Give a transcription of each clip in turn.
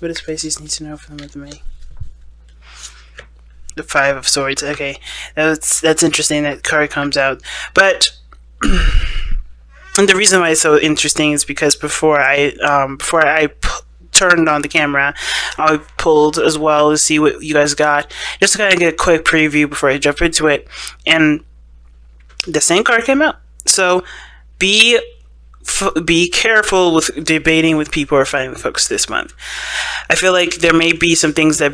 What does Pisces need to know for the month of May? The Five of Swords. Okay, that's interesting. That card comes out, but and the reason why it's so interesting is because before I turned on the camera, I pulled as well to see what you guys got, just to kind of get a quick preview before I jump into it, and the same card came out. So be careful with debating with people or fighting with folks this month. I feel like there may be some things that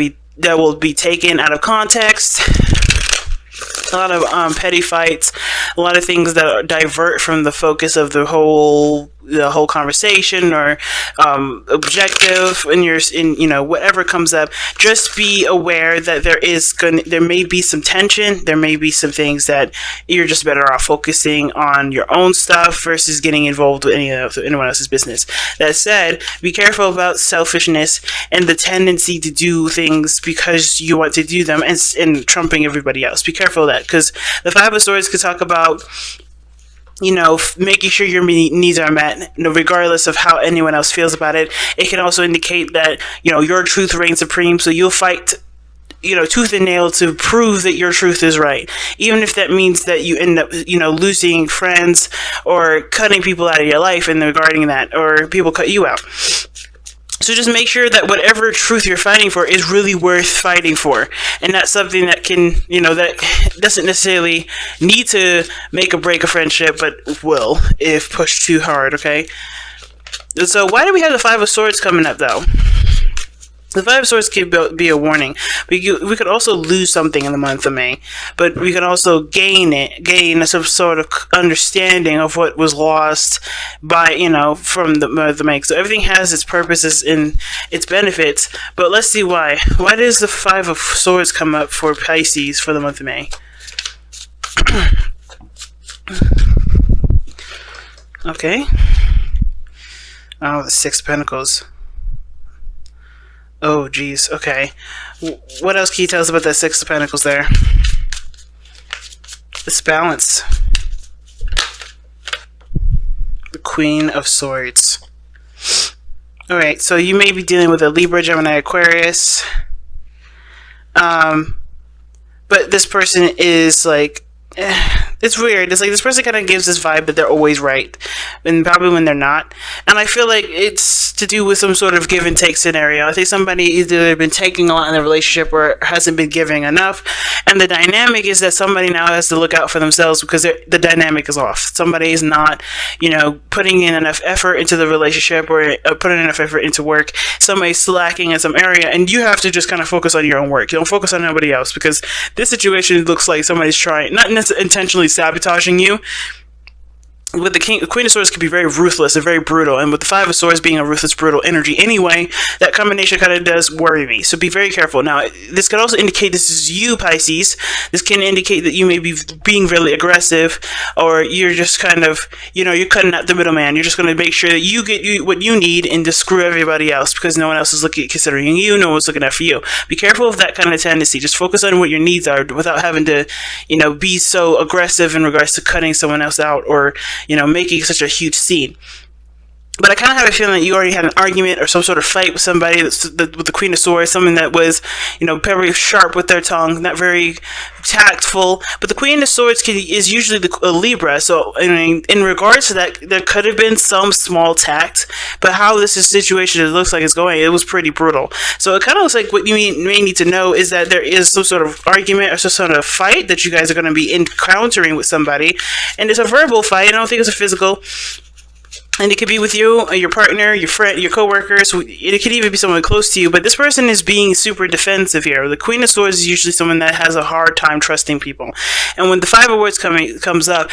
will be taken out of context. A lot of petty fights, a lot of things that divert from the focus of the whole conversation or objective in whatever comes up. Just be aware that there may be some tension, there may be some things that you're just better off focusing on your own stuff versus getting involved with anyone else's business. That said, be careful about selfishness and the tendency to do things because you want to do them and trumping everybody else. Be careful of that, because the Five of Swords could talk about making sure your needs are met, regardless of how anyone else feels about it. It can also indicate that, your truth reigns supreme, so you'll fight, tooth and nail to prove that your truth is right. Even if that means that you end up, losing friends or cutting people out of your life and regarding that, or people cut you out. So just make sure that whatever truth you're fighting for is really worth fighting for. And that's something that can, that doesn't necessarily need to make or break a friendship, but will if pushed too hard, okay? So why do we have the Five of Swords coming up, though? The Five of Swords could be a warning. We could also lose something in the month of May, but we could also gain some sort of understanding of what was lost by, from the month of May. So everything has its purposes and its benefits, but let's see why. Why does the Five of Swords come up for Pisces for the month of May? Okay. Oh, the Six of Pentacles. Oh, geez. Okay. What else can you tell us about that Six of Pentacles there? This balance. The Queen of Swords. Alright, so you may be dealing with a Libra, Gemini, Aquarius. But this person is like... it's weird. It's like this person kind of gives this vibe that they're always right, and probably when they're not. And I feel like it's to do with some sort of give and take scenario. I think somebody either been taking a lot in the relationship or hasn't been giving enough, and the dynamic is that somebody now has to look out for themselves because the dynamic is off. Somebody is not, putting in enough effort into the relationship or putting enough effort into work. Somebody's slacking in some area, and you have to just kind of focus on your own work. You don't focus on nobody else, because this situation looks like somebody's trying, not necessarily intentionally sabotaging you. With the Queen of Swords could be very ruthless and very brutal, and with the Five of Swords being a ruthless, brutal energy anyway, that combination kind of does worry me. So be very careful. Now, this could also indicate this is you, Pisces. This can indicate that you may be being really aggressive, or you're just kind of, you're cutting out the middleman. You're just going to make sure that you get what you need and just screw everybody else because no one else is considering you. No one's looking out for you. Be careful of that kind of tendency. Just focus on what your needs are without having to, be so aggressive in regards to cutting someone else out or making such a huge scene. But I kind of have a feeling that you already had an argument or some sort of fight with somebody with the Queen of Swords, someone that was, very sharp with their tongue, not very tactful. But the Queen of Swords is usually a Libra, so in regards to that, there could have been some small tact, but how this situation it looks like it's going, it was pretty brutal. So it kind of looks like what you may need to know is that there is some sort of argument or some sort of fight that you guys are going to be encountering with somebody, and it's a verbal fight. I don't think it's a physical. And it could be with you, your partner, your friend, your coworkers. It could even be someone close to you. But this person is being super defensive here. The Queen of Swords is usually someone that has a hard time trusting people. And when the Five of Swords comes up,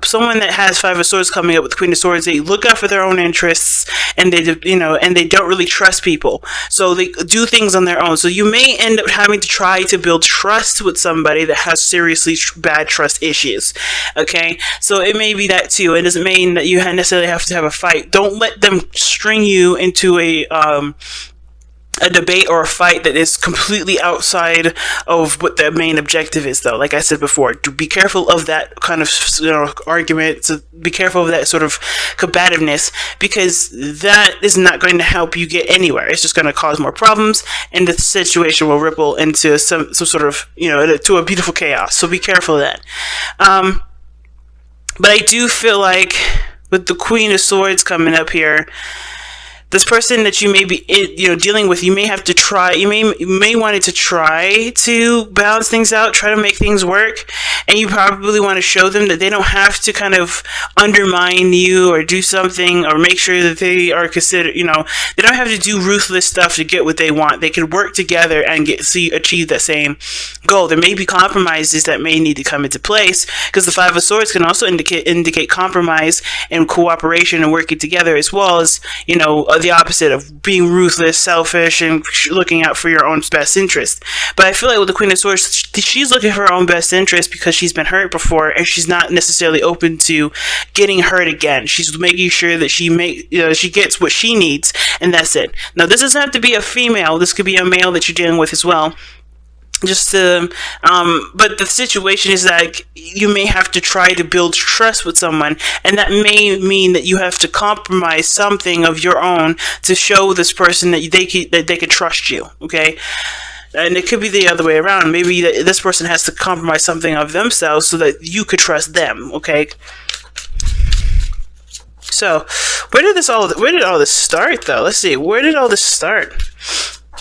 someone that has Five of Swords coming up with the Queen of Swords, they look out for their own interests, and they don't really trust people. So they do things on their own. So you may end up having to try to build trust with somebody that has seriously bad trust issues. Okay, so it may be that too. It doesn't mean that you necessarily have to have a fight. Don't let them string you into a a debate or a fight that is completely outside of what the main objective is, though. Like I said before, to be careful of that kind of, argument. So be careful of that sort of combativeness, because that is not going to help you get anywhere. It's just going to cause more problems, and the situation will ripple into some sort of, to a beautiful chaos. So be careful of that. But I do feel like with the Queen of Swords coming up here, this person that you may be, dealing with, you may have to try. You may want to try to balance things out, try to make things work, and you probably want to show them that they don't have to kind of undermine you or do something, or make sure that they are considered. They don't have to do ruthless stuff to get what they want. They can work together and achieve that same goal. There may be compromises that may need to come into place, because the Five of Swords can also indicate compromise and cooperation and working together, as well as the opposite of being ruthless, selfish, and looking out for your own best interest. But I feel like with the Queen of Swords, she's looking for her own best interest because she's been hurt before, and she's not necessarily open to getting hurt again. She's making sure that she gets what she needs, and that's it. Now, this doesn't have to be a female. This could be a male that you're dealing with as well. But the situation is that you may have to try to build trust with someone, and that may mean that you have to compromise something of your own to show this person that they can trust you. Okay. And it could be the other way around. Maybe this person has to compromise something of themselves so that you could trust them. Okay. So, where did all this start, though? Let's see. Where did all this start?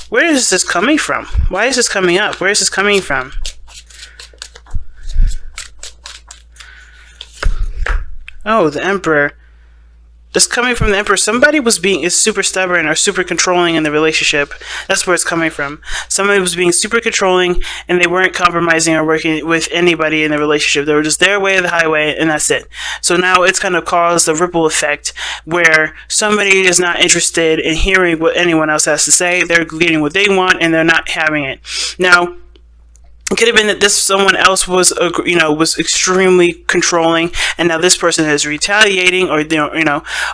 Where is this coming from? Why is this coming up? Where is this coming from? Oh, the Emperor. This coming from the Emperor. Somebody is super stubborn or super controlling in the relationship. That's where it's coming from. Somebody was being super controlling, and they weren't compromising or working with anybody in the relationship. They were just their way of the highway, and that's it. So now it's kind of caused a ripple effect where somebody is not interested in hearing what anyone else has to say. They're getting what they want, and they're not having it. Now, it could have been that someone else was extremely controlling, and now this person is retaliating, or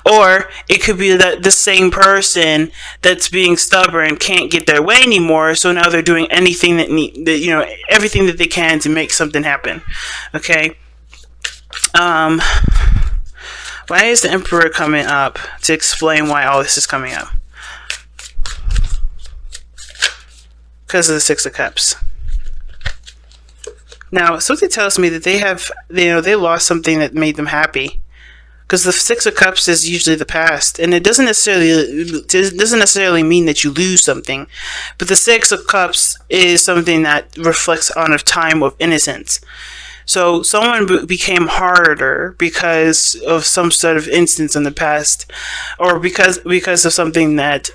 or it could be that the same person that's being stubborn can't get their way anymore. So now they're doing anything everything that they can to make something happen. Okay. Why is the Emperor coming up to explain why all this is coming up? Because of the Six of Cups. Now, something tells me that they lost something that made them happy, because the Six of Cups is usually the past, and it doesn't necessarily mean that you lose something, but the Six of Cups is something that reflects on a time of innocence. So someone became harder because of some sort of instance in the past, or because of something that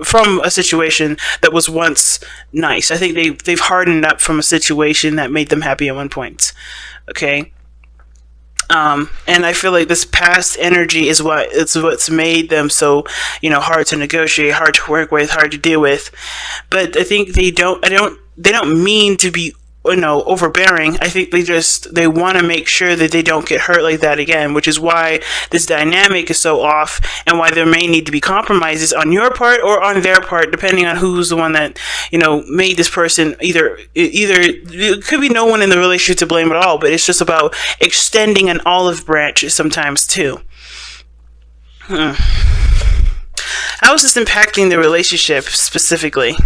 from a situation that was once nice. I think they've hardened up from a situation that made them happy at one point. Okay. And I feel like this past energy is what's made them so, hard to negotiate, hard to work with, hard to deal with. But I think they don't mean to be overbearing. I think they want to make sure that they don't get hurt like that again, which is why this dynamic is so off, and why there may need to be compromises on your part or on their part, depending on who's the one that made this person. Either it could be no one in the relationship to blame at all, but it's just about extending an olive branch sometimes too. How is this impacting the relationship specifically?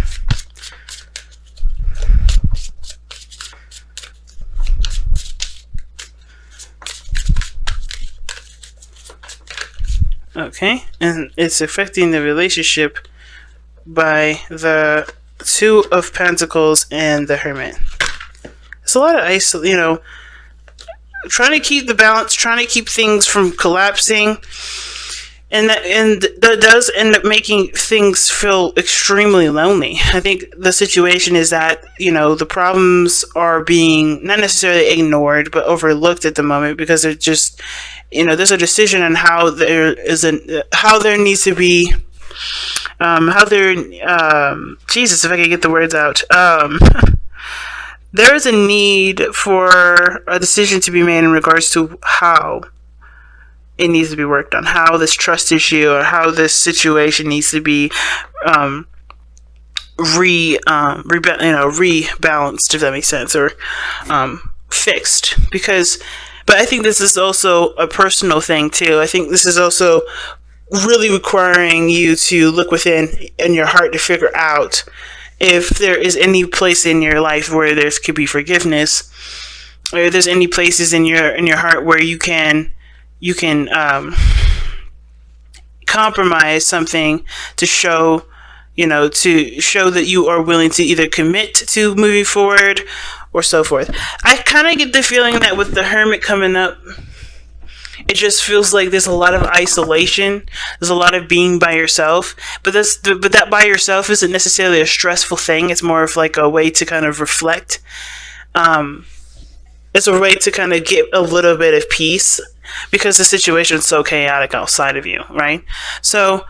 Okay, and it's affecting the relationship by the Two of Pentacles and the Hermit. It's a lot of trying to keep the balance, trying to keep things from collapsing, and that does end up making things feel extremely lonely. I think the situation is that the problems are being not necessarily ignored, but overlooked at the moment, because they're just there's a decision on how there needs to be Jesus, if I could get the words out. There is a need for a decision to be made in regards to how it needs to be worked on, how this trust issue or how this situation needs to be rebalanced, if that makes sense, or fixed. But I think this is also a personal thing too. I think this is also really requiring you to look within in your heart to figure out if there is any place in your life where there could be forgiveness, or if there's any places in your heart where you can compromise something to show that you are willing to either commit to moving forward or so forth. I kind of get the feeling that with the Hermit coming up, it just feels like there's a lot of isolation. There's a lot of being by yourself. But that by yourself isn't necessarily a stressful thing. It's more of like a way to kind of reflect. It's a way to kind of get a little bit of peace because the situation is so chaotic outside of you, right? So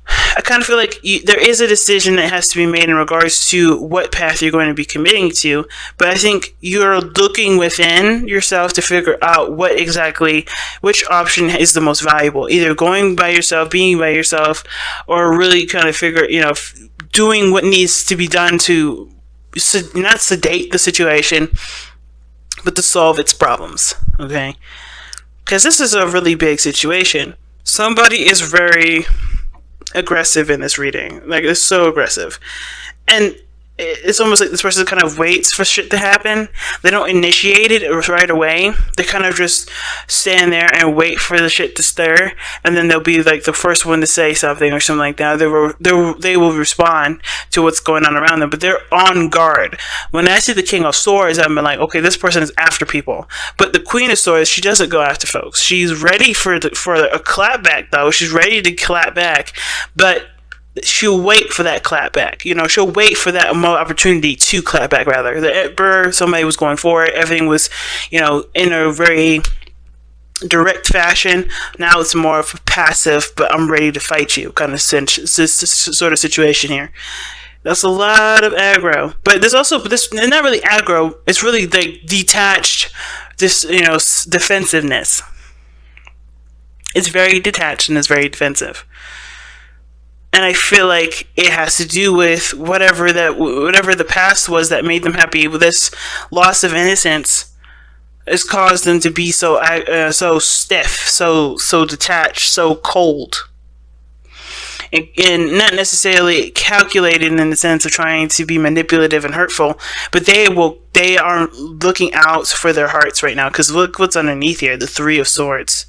I kind of feel like there is a decision that has to be made in regards to what path you're going to be committing to, but I think you're looking within yourself to figure out which option is the most valuable, either going by yourself, being by yourself, or really kind of doing what needs to be done to not sedate the situation, but to solve its problems, okay? Because this is a really big situation. Somebody is very aggressive in this reading. Like, it's so aggressive. And it's almost like this person kind of waits for shit to happen. They don't initiate it right away. They kind of just stand there and wait for the shit to stir, and then they'll be like the first one to say something or something like that. They will respond to what's going on around them, but they're on guard. When I see the King of Swords, I'm like, okay, this person is after people. But the Queen of Swords, she doesn't go after folks. She's ready for a clapback, though. She's ready to clap back, but she'll wait for that clap back. She'll wait for that opportunity to clap back, rather. The Emperor, somebody was going for it. Everything was, in a very direct fashion. Now it's more of a passive, but I'm ready to fight you kind of sort of situation here. That's a lot of aggro. But there's also this, not really aggro, it's really like detached, defensiveness. It's very detached and it's very defensive. And I feel like it has to do with whatever the past was that made them happy. This loss of innocence has caused them to be so stiff, so detached, so cold, and not necessarily calculated in the sense of trying to be manipulative and hurtful. But they are looking out for their hearts right now, because look what's underneath here: the Three of Swords.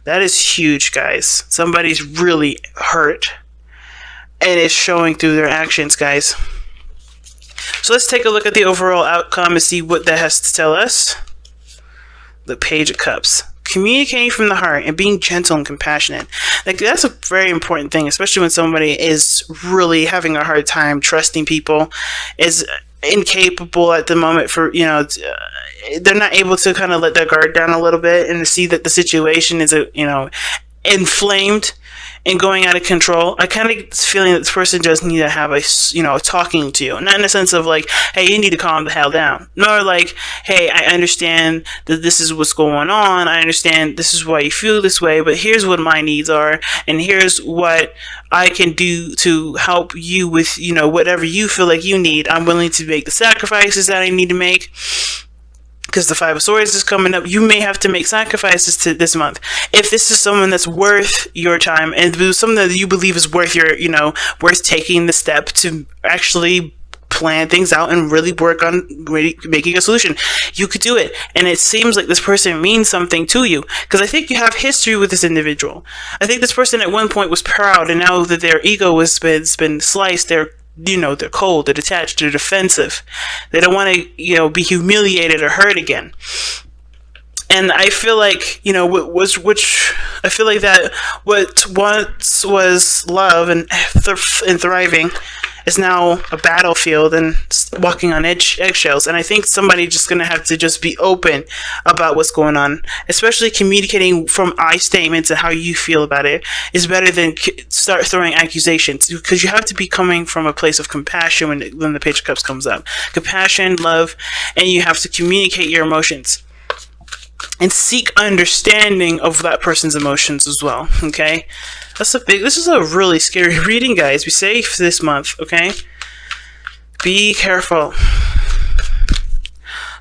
That is huge, guys. Somebody's really hurt. And it's showing through their actions, guys. So let's take a look at the overall outcome and see what that has to tell us. The Page of Cups. Communicating from the heart and being gentle and compassionate. Like, that's a very important thing, especially when somebody is really having a hard time trusting people, is incapable at the moment for, they're not able to kind of let their guard down a little bit and to see that the situation is, inflamed and going out of control. I kind of get this feeling that this person just need to have a talking to, not in the sense of like, hey, you need to calm the hell down, nor like, hey, I understand that this is what's going on, I understand this is why you feel this way, but here's what my needs are, and here's what I can do to help you with, whatever you feel like you need. I'm willing to make the sacrifices that I need to make. Because the Five of Swords is coming up, you may have to make sacrifices this month. If this is someone that's worth your time, and something that you believe is worth worth taking the step to actually plan things out and really work on making a solution, you could do it. And it seems like this person means something to you, because I think you have history with this individual. I think this person at one point was proud, and now that their ego has been sliced, they're cold, they're detached, they're defensive. They don't want to, be humiliated or hurt again. And I feel like, I feel like that what once was love and thriving is now a battlefield and walking on eggshells. And I think somebody just going to have to just be open about what's going on, especially communicating from I statements and how you feel about it is better than start throwing accusations, because you have to be coming from a place of compassion when the Page of Cups comes up. Compassion, love, and you have to communicate your emotions and seek understanding of that person's emotions as well, okay? This is a really scary reading, guys. Be safe this month, okay? Be careful.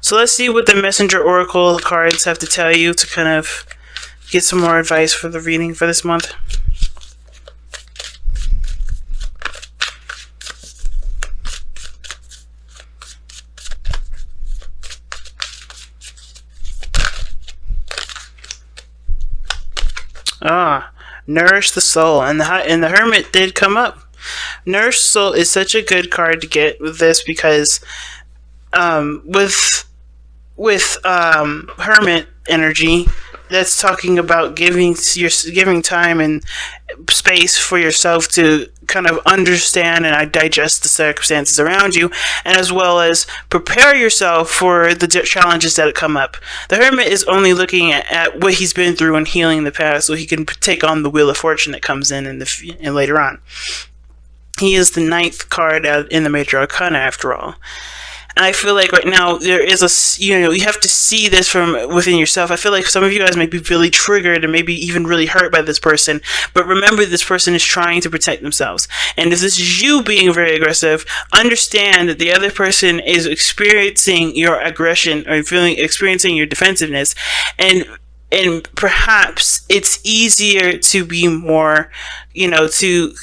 So let's see what the Messenger Oracle cards have to tell you to kind of get some more advice for the reading for this month. Nourish the soul, and the Hermit did come up. Nourish the soul is such a good card to get with this because with Hermit energy, that's talking about giving time and space for yourself to kind of understand and digest the circumstances around you, and as well as prepare yourself for the challenges that come up. The Hermit is only looking at what he's been through and healing the past, so he can take on the Wheel of Fortune that comes in later on. He is the 9th card in the Major Arcana, after all. And I feel like right now there is you have to see this from within yourself. I feel like some of you guys might be really triggered and maybe even really hurt by this person. But remember, this person is trying to protect themselves. And if this is you being very aggressive, understand that the other person is experiencing your aggression or experiencing your defensiveness. And perhaps it's easier to be more, to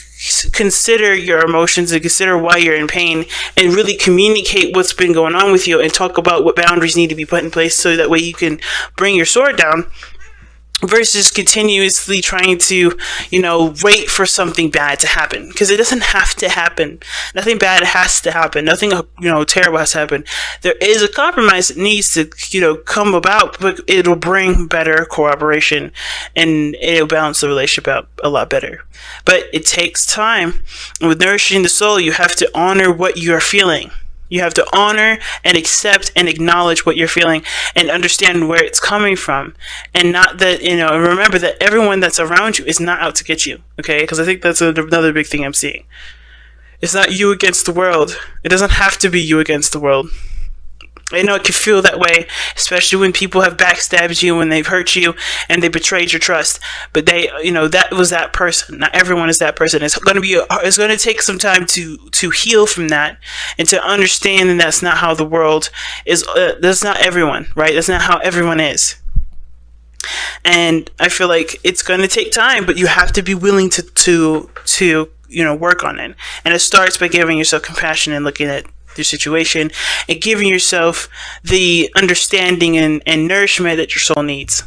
consider your emotions and consider why you're in pain and really communicate what's been going on with you and talk about what boundaries need to be put in place so that way you can bring your sword down, versus continuously trying to, wait for something bad to happen. Because it doesn't have to happen. Nothing bad has to happen. Nothing, terrible has to happen. There is a compromise that needs to, come about, but it'll bring better cooperation and it'll balance the relationship out a lot better. But it takes time. And with nourishing the soul, you have to honor what you're feeling. You have to honor and accept and acknowledge what you're feeling and understand where it's coming from. And not that, remember that everyone that's around you is not out to get you, okay? Because I think that's another big thing I'm seeing. It's not you against the world. It doesn't have to be you against the world. I know it can feel that way, especially when people have backstabbed you, when they've hurt you, and they betrayed your trust. But that was that person. Not everyone is that person. It's going to take some time to heal from that and to understand that that's not how the world is. That's not everyone, right? That's not how everyone is. And I feel like it's going to take time, but you have to be willing to work on it. And it starts by giving yourself compassion and looking at your situation and giving yourself the understanding and nourishment that your soul needs.